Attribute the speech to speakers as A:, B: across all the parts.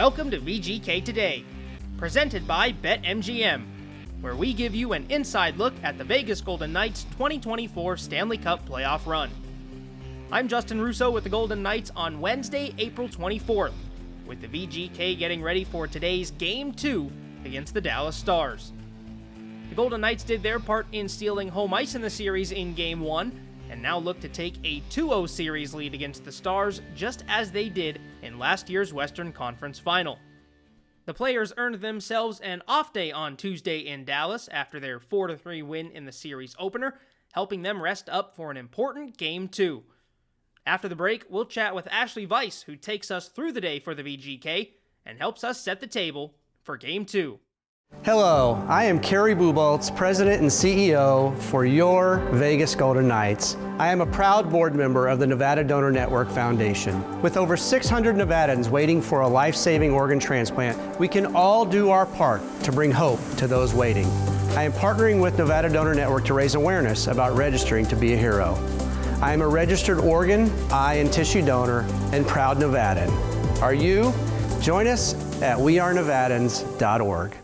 A: Welcome to VGK Today, presented by BetMGM, where we give you an inside look at the Vegas Golden Knights 2024 Stanley Cup playoff run. I'm Justin Russo with the Golden Knights on Wednesday, April 24th, with the VGK getting ready for today's Game 2 against the Dallas Stars. The Golden Knights did their part in stealing home ice in the series in Game 1, and now look to take a 2-0 series lead against the Stars, just as they did in last year's Western Conference Final. The players earned themselves an off day on Tuesday in Dallas after their 4-3 win in the series opener, helping them rest up for an important Game 2. After the break, we'll chat with Ashali Vise, who takes us through the day for the VGK and helps us set the table for Game 2.
B: Hello, I am Kerry Buboltz, President and CEO for your Vegas Golden Knights. I am a proud board member of the Nevada Donor Network Foundation. With over 600 Nevadans waiting for a life-saving organ transplant, we can all do our part to bring hope to those waiting. I am partnering with Nevada Donor Network to raise awareness about registering to be a hero. I am a registered organ, eye, and tissue donor and proud Nevadan. Are you? Join us at wearenevadans.org.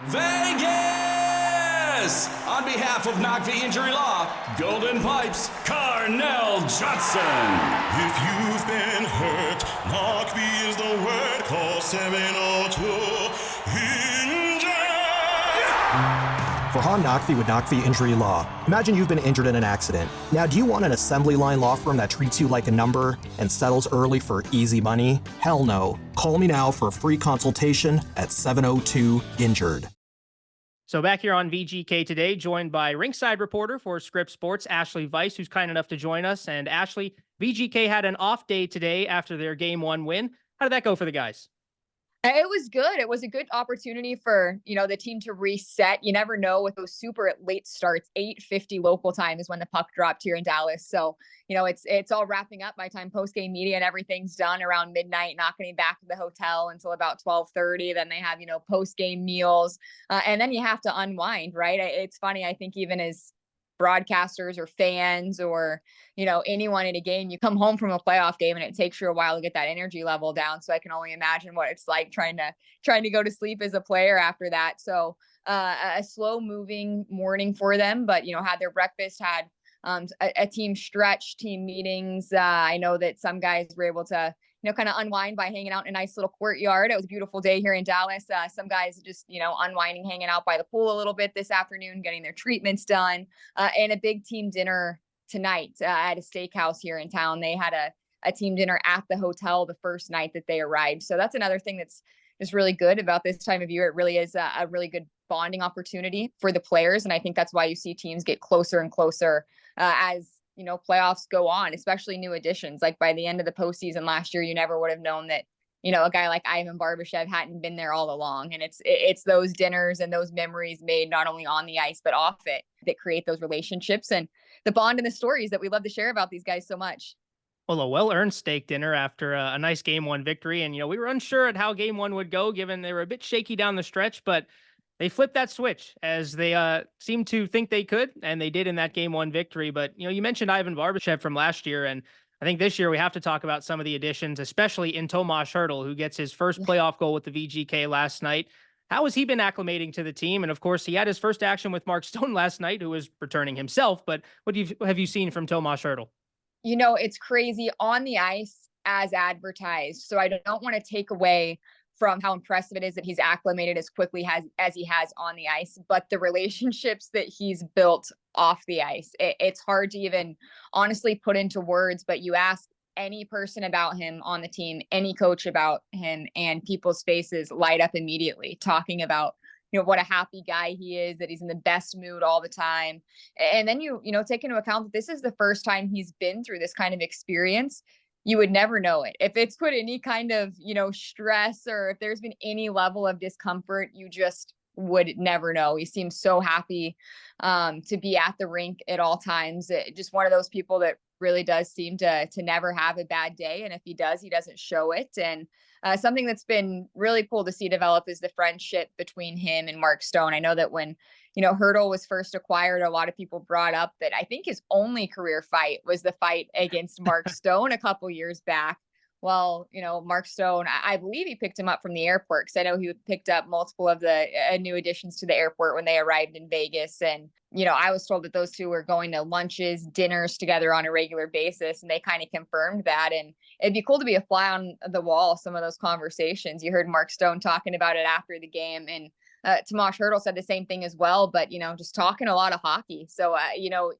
C: Vegas! On behalf of Knockvie Injury Law, Golden Pipes, Carnell Johnson.
D: If you've been hurt, Knockvie is the word. Call 702-INJURED.
E: For Han Knockvie with Knockvie Injury Law. Imagine you've been injured in an accident. Now, do you want an assembly line law firm that treats you like a number and settles early for easy money? Hell no. Call me now for a free consultation at 702-INJURED.
A: So back here on VGK Today, joined by ringside reporter for Scripps Sports, Ashali Vise, who's kind enough to join us. And Ashali, VGK had an off day today after their Game 1 win. How did that go for the guys?
F: It was good. It was a good opportunity for, the team to reset. You never know with those super late starts. 8:50 local time is when the puck dropped here in Dallas. So, it's all wrapping up by time post-game media and everything's done around midnight, not getting back to the hotel until about 12:30. Then they have, post-game meals. And then you have to unwind, right? It's funny. I think even as broadcasters or fans or anyone in a game, you come home from a playoff game and it takes you a while to get that energy level down. So I can only imagine what it's like trying to go to sleep as a player after that. So a slow moving morning for them, but had their breakfast, had a team stretch, team meetings. I know that some guys were able to kind of unwind by hanging out in a nice little courtyard. It was a beautiful day here in Dallas. Some guys just, unwinding, hanging out by the pool a little bit this afternoon, getting their treatments done, and a big team dinner tonight at a steakhouse here in town. They had a team dinner at the hotel the first night that they arrived. So that's another thing that's just really good about this time of year. It really is a really good bonding opportunity for the players. And I think that's why you see teams get closer and closer as playoffs go on, especially new additions. Like by the end of the postseason last year, you never would have known that, a guy like Ivan Barbashev hadn't been there all along. And it's those dinners and those memories made not only on the ice, but off it that create those relationships and the bond and the stories that we love to share about these guys so much.
A: Well, a well-earned steak dinner after a nice Game 1 victory. And, we were unsure at how Game 1 would go, given they were a bit shaky down the stretch, but they flipped that switch as they seemed to think they could, and they did in that Game 1 victory. But, you mentioned Ivan Barbashev from last year, and I think this year we have to talk about some of the additions, especially in Tomas Hertl, who gets his first playoff goal with the VGK last night. How has he been acclimating to the team? And, of course, he had his first action with Mark Stone last night, who was returning himself. But what have you seen from Tomas Hertl?
F: It's crazy on the ice as advertised. So I don't want to take away from how impressive it is that he's acclimated as quickly as he has on the ice, but the relationships that he's built off the ice, it's hard to even honestly put into words, but you ask any person about him on the team, any coach about him, and people's faces light up immediately talking about, what a happy guy he is, that he's in the best mood all the time. And then you take into account that this is the first time he's been through this kind of experience. You would never know it. If it's put any kind of, stress or if there's been any level of discomfort, you just would never know. He seems so happy to be at the rink at all times. Just one of those people that really does seem to never have a bad day. And if he does, he doesn't show it. And something that's been really cool to see develop is the friendship between him and Mark Stone. I know that when, Hertl was first acquired, a lot of people brought up that I think his only career fight was the fight against Mark Stone a couple years back, Well, Mark Stone, I believe he picked him up from the airport, because I know he picked up multiple of the new additions to the airport when they arrived in Vegas. And, I was told that those two were going to lunches, dinners together on a regular basis. And they kind of confirmed that. And it'd be cool to be a fly on the wall, some of those conversations. You heard Mark Stone talking about it after the game. And Tomas Hertl said the same thing as well, but, just talking a lot of hockey. So,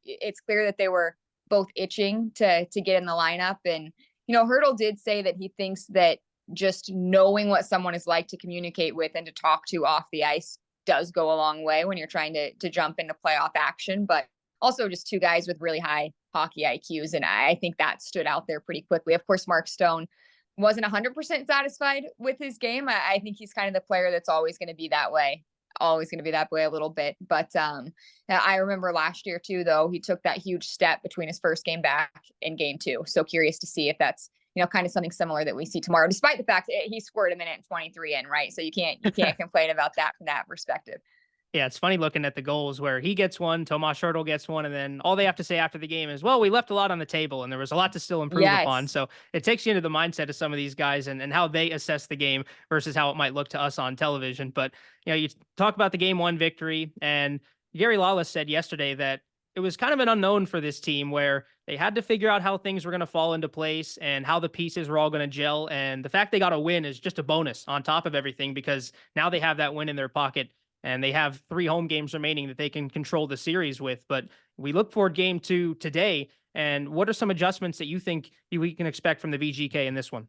F: it's clear that they were both itching to get in the lineup. And, Hertl did say that he thinks that just knowing what someone is like to communicate with and to talk to off the ice does go a long way when you're trying to jump into playoff action. But also just two guys with really high hockey IQs. And I think that stood out there pretty quickly. Of course, Mark Stone wasn't 100% satisfied with his game. I think he's kind of the player that's always going to be that way. Always going to be that way a little bit. But I remember last year too, though, he took that huge step between his first game back and game 2. So curious to see if that's, kind of something similar that we see tomorrow, despite the fact that he scored a minute and 23 in, right? So you can't complain about that from that perspective.
A: Yeah, it's funny looking at the goals where he gets one, Tomas Hertl gets one, and then all they have to say after the game is, well, we left a lot on the table and there was a lot to still improve upon. So it takes you into the mindset of some of these guys and how they assess the game versus how it might look to us on television. But, you talk about the game 1 victory, and Gary Lawless said yesterday that it was kind of an unknown for this team where they had to figure out how things were going to fall into place and how the pieces were all going to gel. And the fact they got a win is just a bonus on top of everything, because now they have that win in their pocket. And they have 3 home games remaining that they can control the series with. But we look forward game 2 today. And what are some adjustments that you think we can expect from the VGK in this one?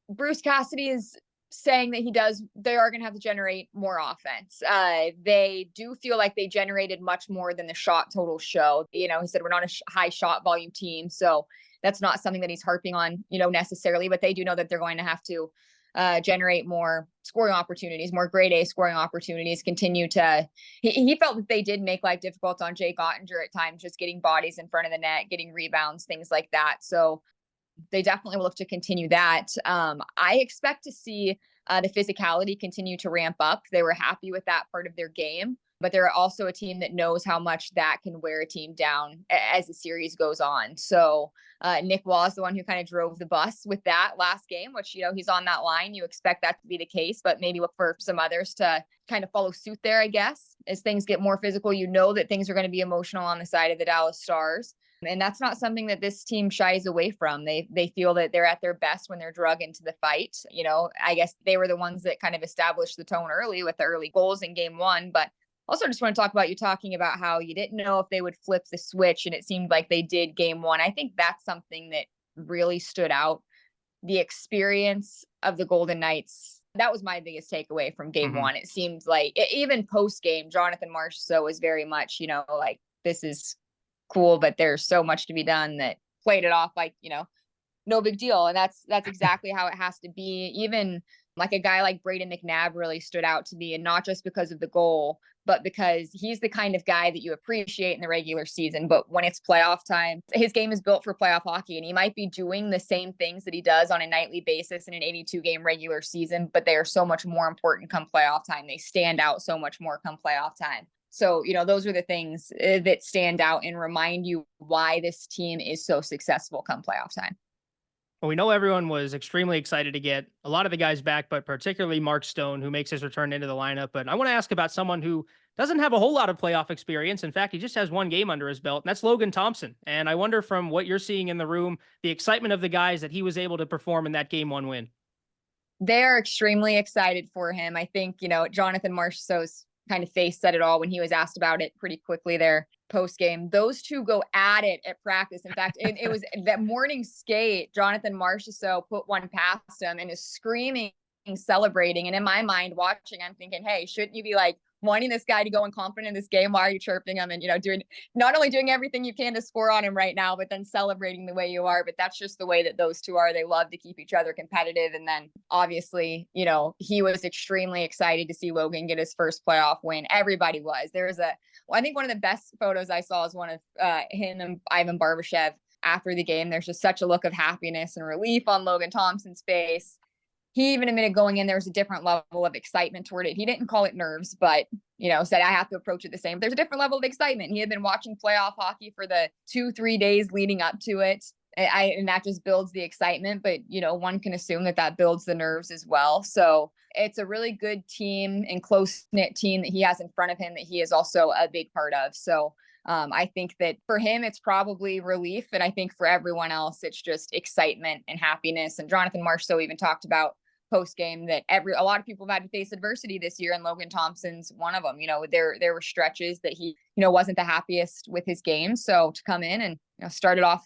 F: Bruce Cassidy is saying that they are going to have to generate more offense. They do feel like they generated much more than the shot total show. He said we're not a high shot volume team. So that's not something that he's harping on, necessarily. But they do know that they're going to have to generate more scoring opportunities, more grade A scoring opportunities, he felt that they did make life difficult on Jake Ottinger at times, just getting bodies in front of the net, getting rebounds, things like that. So they definitely will look to continue that. I expect to see the physicality continue to ramp up. They were happy with that part of their game, but they're also a team that knows how much that can wear a team down as the series goes on. So Nick Waugh is the one who kind of drove the bus with that last game, which, he's on that line. You expect that to be the case, but maybe look for some others to kind of follow suit there, I guess. As things get more physical, that things are going to be emotional on the side of the Dallas Stars. And that's not something that this team shies away from. They feel that they're at their best when they're drug into the fight. I guess they were the ones that kind of established the tone early with the early goals in game 1, but also just want to talk about you talking about how you didn't know if they would flip the switch, and it seemed like they did game 1. I think that's something that really stood out. The experience of the Golden Knights, that was my biggest takeaway from game 1. It seemed like even post game, Jonathan Marchessault was very much, like, this is cool, but there's so much to be done, that played it off like, no big deal. And that's exactly how it has to be. Even like a guy like Braden McNabb really stood out to me, and not just because of the goal, but because he's the kind of guy that you appreciate in the regular season. But when it's playoff time, his game is built for playoff hockey, and he might be doing the same things that he does on a nightly basis in an 82-game regular season, but they are so much more important come playoff time. They stand out so much more come playoff time. So, those are the things that stand out and remind you why this team is so successful come playoff time.
A: Well, we know everyone was extremely excited to get a lot of the guys back, but particularly Mark Stone, who makes his return into the lineup. But I want to ask about someone who doesn't have a whole lot of playoff experience. In fact, he just has 1 game under his belt, and that's Logan Thompson. And I wonder, from what you're seeing in the room, the excitement of the guys that he was able to perform in that game 1 win.
F: They're extremely excited for him. I think, Jonathan Marchessault's kind of face said it all when he was asked about it pretty quickly there post game. Those two go at it at practice. In fact, it was that morning skate. Jonathan Marchessault put one past him and is screaming, celebrating. And in my mind, watching, I'm thinking, hey, shouldn't you be like wanting this guy to go in confident in this game? Why are you chirping him and, not only doing everything you can to score on him right now, but then celebrating the way you are. But that's just the way that those two are. They love to keep each other competitive. And then obviously, he was extremely excited to see Logan get his first playoff win. Everybody was. I think one of the best photos I saw is one of him and Ivan Barbashev after the game. There's just such a look of happiness and relief on Logan Thompson's face. He even admitted going in, there was a different level of excitement toward it. He didn't call it nerves, but, said I have to approach it the same. There's a different level of excitement. He had been watching playoff hockey for the 2-3 days leading up to it. And that just builds the excitement, but one can assume that builds the nerves as well. So it's a really good team and close-knit team that he has in front of him that he is also a big part of. So I think that for him, it's probably relief. And I think for everyone else, it's just excitement and happiness. And Jonathan Marchessault even talked about post game that a lot of people have had to face adversity this year, and Logan Thompson's one of them. There were stretches that he wasn't the happiest with his game. So to come in and started off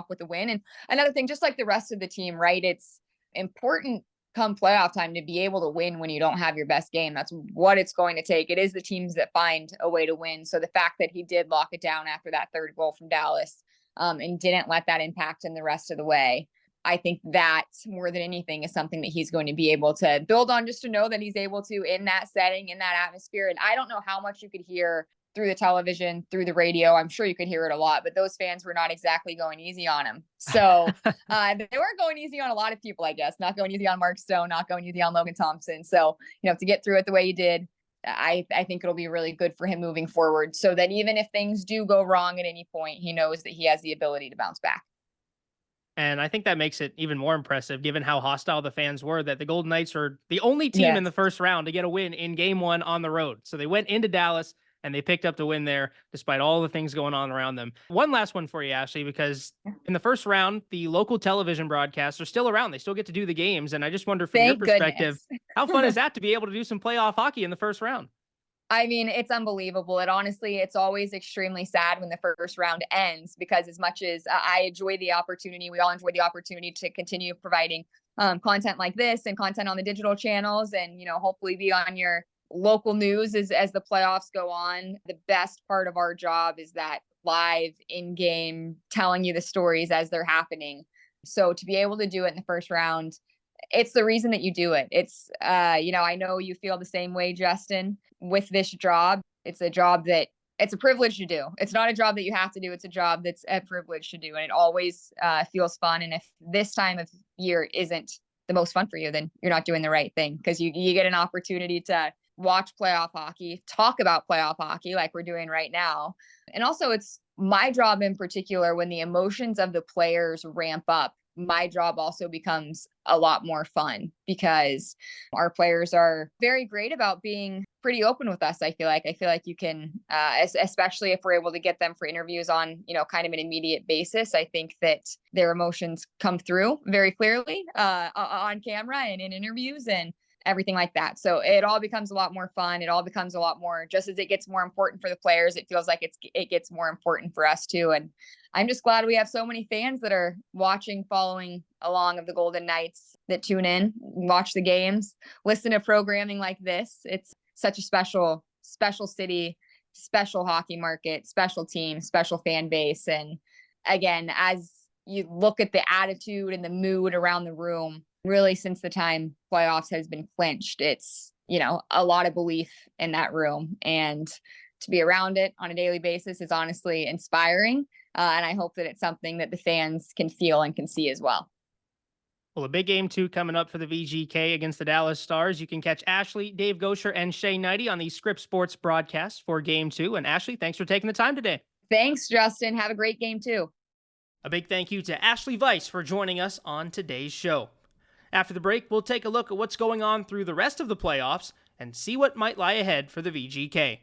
F: with a win. And another thing, just like the rest of the team, right? It's important come playoff time to be able to win when you don't have your best game. That's what it's going to take. It is the teams that find a way to win. So the fact that he did lock it down after that third goal from Dallas and didn't let that impact him the rest of the way, I think that more than anything is something that he's going to be able to build on, just to know that he's able to in that setting, in that atmosphere. And I don't know how much you could hear through the television, through the radio. I'm sure you could hear it a lot, but those fans were not exactly going easy on him. So they weren't going easy on a lot of people, I guess, not going easy on Mark Stone, not going easy on Logan Thompson. So, to get through it the way he did, I think it'll be really good for him moving forward, so that even if things do go wrong at any point, he knows that he has the ability to bounce back.
A: And I think that makes it even more impressive, given how hostile the fans were, that the Golden Knights are the only team in the first round to get a win in game one on the road. So they went into Dallas and they picked up the win there, despite all the things going on around them. One last one for you, Ashley, because in the first round, the local television broadcasts are still around. They still get to do the games. And I just wonder, from your perspective, how fun is that to be able to do some playoff hockey in the first round?
F: I mean, it's unbelievable. It's always extremely sad when the first round ends, because as much as I enjoy the opportunity, we all enjoy the opportunity to continue providing content like this and content on the digital channels, and, hopefully be on your local news as the playoffs go on. The best part of our job is that live in-game telling you the stories as they're happening. So to be able to do it in the first round, it's the reason that you do it. It's, I know you feel the same way, Justin, with this job. It's a job that it's a privilege to do. It's not a job that you have to do. It's a job that's a privilege to do. And it always feels fun. And if this time of year isn't the most fun for you, then you're not doing the right thing, because you get an opportunity to watch playoff hockey, talk about playoff hockey like we're doing right now. And also, it's my job in particular, when the emotions of the players ramp up, my job also becomes a lot more fun, because our players are very great about being pretty open with us. I feel like you can, especially if we're able to get them for interviews on, kind of an immediate basis. I think that their emotions come through very clearly on camera and in interviews and everything like that. So it all becomes a lot more fun. It all becomes a lot more, just as it gets more important for the players, it feels like it gets more important for us too. And I'm just glad we have so many fans that are watching, following along of the Golden Knights, that tune in, watch the games, listen to programming like this. It's such a special city, special hockey market, special team, special fan base. And again, as you look at the attitude and the mood around the room, really since the time playoffs has been clinched, it's, a lot of belief in that room. And to be around it on a daily basis is honestly inspiring. And I hope that it's something that the fans can feel and can see as well.
A: Well, a big game 2 coming up for the VGK against the Dallas Stars. You can catch Ashley, Dave Gosher, and Shay Knighty on the Scripps Sports broadcast for game 2. And Ashley, thanks for taking the time today.
F: Thanks, Justin. Have a great game 2.
A: A big thank you to Ashali Vise for joining us on today's show. After the break, we'll take a look at what's going on through the rest of the playoffs and see what might lie ahead for the VGK.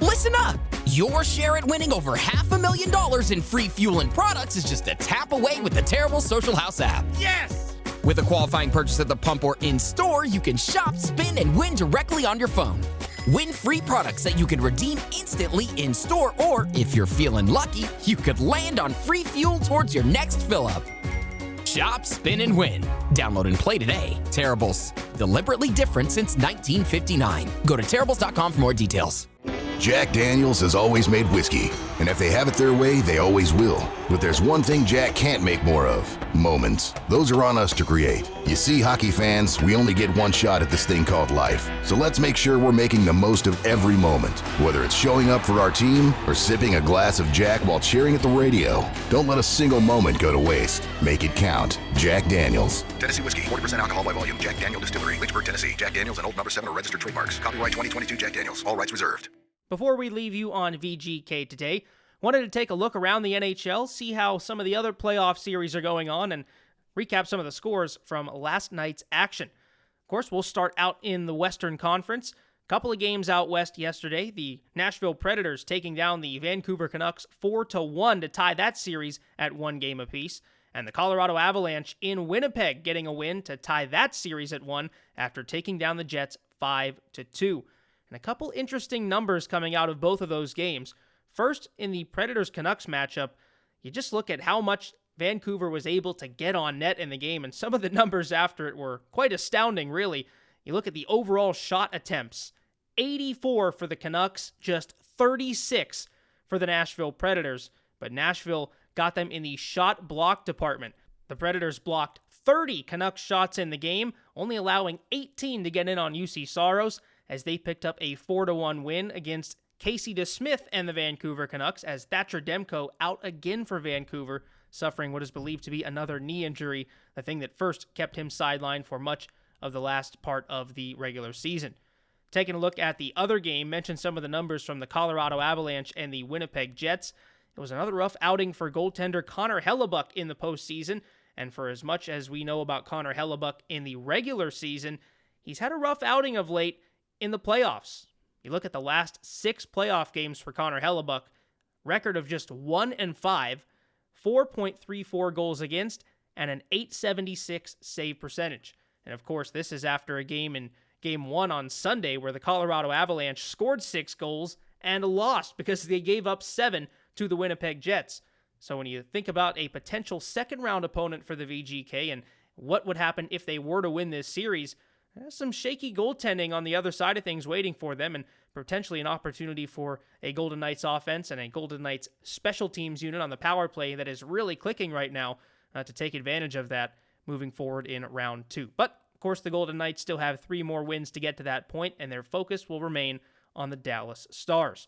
G: Listen up! Your share at winning over $500,000 in free fuel and products is just a tap away with the Terrible Social House app.
A: Yes!
G: With a qualifying purchase at the pump or in-store, you can shop, spin, and win directly on your phone. Win free products that you can redeem instantly in-store, or if you're feeling lucky, you could land on free fuel towards your next fill-up. Shop, spin, and win. Download and play today. Terribles. Deliberately different since 1959. Go to terribles.com for more details.
H: Jack Daniels has always made whiskey, and if they have it their way, they always will. But there's one thing Jack can't make more of: moments. Those are on us to create. You see, hockey fans, we only get one shot at this thing called life. So let's make sure we're making the most of every moment, whether it's showing up for our team or sipping a glass of Jack while cheering at the radio. Don't let a single moment go to waste. Make it count. Jack Daniels.
I: Tennessee whiskey, 40% alcohol by volume. Jack Daniel Distillery, Lynchburg, Tennessee. Jack Daniels and Old No. 7 are registered trademarks. Copyright 2022 Jack Daniels. All rights reserved.
A: Before we leave you on VGK Today, Wanted to take a look around the NHL, see how some of the other playoff series are going on, and recap some of the scores from last night's action. Of course, we'll start out in the Western Conference. Couple of games out west yesterday. The Nashville Predators taking down the Vancouver Canucks 4-1 to tie that series at 1 game apiece. And the Colorado Avalanche in Winnipeg getting a win to tie that series at 1 after taking down the Jets 5-2. And a couple interesting numbers coming out of both of those games. First, in the Predators-Canucks matchup, you just look at how much Vancouver was able to get on net in the game, and some of the numbers after it were quite astounding, really. You look at the overall shot attempts, 84 for the Canucks, just 36 for the Nashville Predators, but Nashville got them in the shot block department. The Predators blocked 30 Canucks shots in the game, only allowing 18 to get in on UC Saros, as they picked up a 4-1 win against Casey DeSmith and the Vancouver Canucks, as Thatcher Demko out again for Vancouver, suffering what is believed to be another knee injury, the thing that first kept him sidelined for much of the last part of the regular season. Taking a look at the other game, mentioned some of the numbers from the Colorado Avalanche and the Winnipeg Jets. It was another rough outing for goaltender Connor Hellebuyck in the postseason, and for as much as we know about Connor Hellebuyck in the regular season, he's had a rough outing of late in the playoffs. You look at the last 6 playoff games for Connor Hellebuyck, record of just 1-5, 4.34 goals against, and an .876 save percentage. And of course, this is after a game in Game 1 on Sunday where the Colorado Avalanche scored 6 goals and lost because they gave up 7 to the Winnipeg Jets. So when you think about a potential second-round opponent for the VGK and what would happen if they were to win this series, there's some shaky goaltending on the other side of things waiting for them, and potentially an opportunity for a Golden Knights offense and a Golden Knights special teams unit on the power play that is really clicking right now to take advantage of that moving forward in round 2. But, of course, the Golden Knights still have 3 more wins to get to that point, and their focus will remain on the Dallas Stars.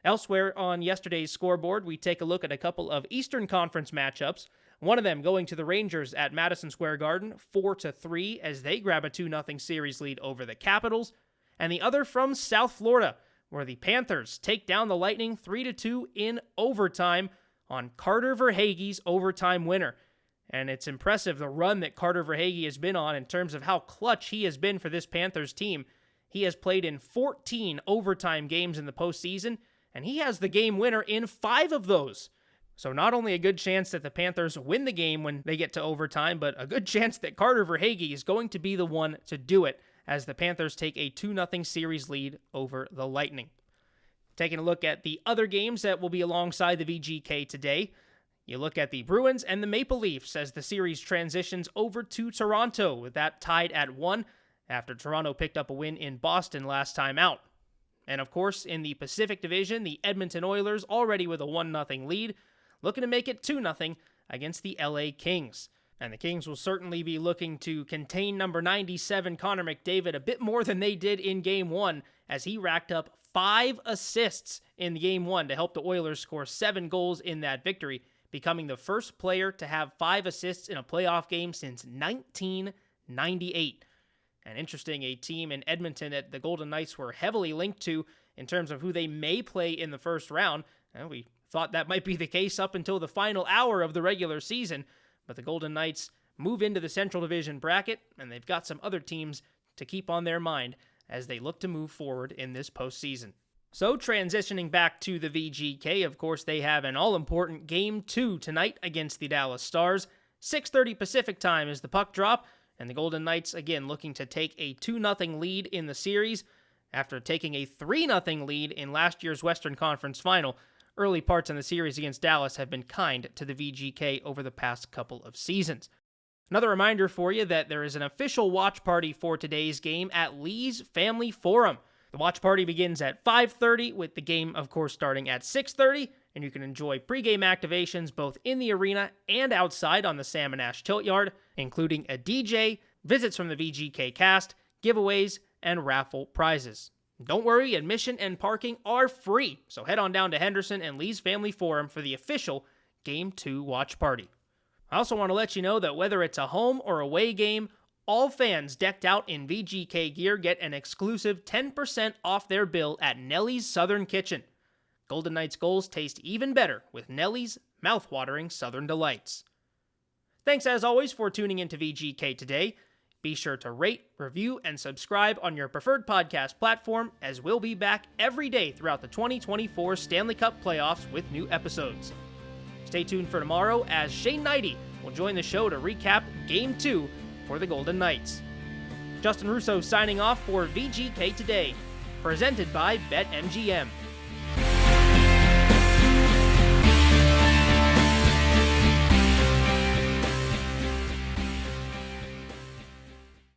A: Elsewhere on yesterday's scoreboard, we take a look at a couple of Eastern Conference matchups. One of them going to the Rangers at Madison Square Garden, 4-3, as they grab a 2-0 series lead over the Capitals. And the other from South Florida, where the Panthers take down the Lightning 3-2 in overtime on Carter Verhaeghe's overtime winner. And it's impressive the run that Carter Verhaeghe has been on in terms of how clutch he has been for this Panthers team. He has played in 14 overtime games in the postseason, and he has the game winner in 5 of those. So not only a good chance that the Panthers win the game when they get to overtime, but a good chance that Carter Verhaeghe is going to be the one to do it as the Panthers take a 2-0 series lead over the Lightning. Taking a look at the other games that will be alongside the VGK today, you look at the Bruins and the Maple Leafs as the series transitions over to Toronto, with that tied at 1 after Toronto picked up a win in Boston last time out. And of course, in the Pacific Division, the Edmonton Oilers already with a 1-0 lead, looking to make it 2-0 against the LA Kings. And the Kings will certainly be looking to contain number 97 Connor McDavid a bit more than they did in Game 1, as he racked up 5 assists in Game 1 to help the Oilers score 7 goals in that victory, becoming the first player to have 5 assists in a playoff game since 1998. And interesting, a team in Edmonton that the Golden Knights were heavily linked to in terms of who they may play in the first round. And we thought that might be the case up until the final hour of the regular season, but the Golden Knights move into the Central Division bracket, and they've got some other teams to keep on their mind as they look to move forward in this postseason. So transitioning back to the VGK, of course, they have an all-important Game 2 tonight against the Dallas Stars. 6:30 Pacific time is the puck drop, and the Golden Knights, again, looking to take a 2-0 lead in the series after taking a 3-0 lead in last year's Western Conference Final. Early parts in the series against Dallas have been kind to the VGK over the past couple of seasons. Another reminder for you that there is an official watch party for today's game at Lee's Family Forum. The watch party begins at 5:30, with the game, of course, starting at 6:30, and you can enjoy pregame activations both in the arena and outside on the Salmon Ash Tilt Yard, including a DJ, visits from the VGK cast, giveaways, and raffle prizes. Don't worry, admission and parking are free, so head on down to Henderson and Lee's Family Forum for the official Game 2 watch party. I also want to let you know that whether it's a home or away game, all fans decked out in VGK gear get an exclusive 10% off their bill at Nellie's Southern Kitchen. Golden Knights goals taste even better with Nellie's mouth-watering Southern Delights. Thanks as always for tuning into VGK Today. Be sure to rate, review, and subscribe on your preferred podcast platform, as we'll be back every day throughout the 2024 Stanley Cup playoffs with new episodes. Stay tuned for tomorrow as Shane Knighty will join the show to recap Game 2 for the Golden Knights. Justin Russo signing off for VGK Today, presented by BetMGM.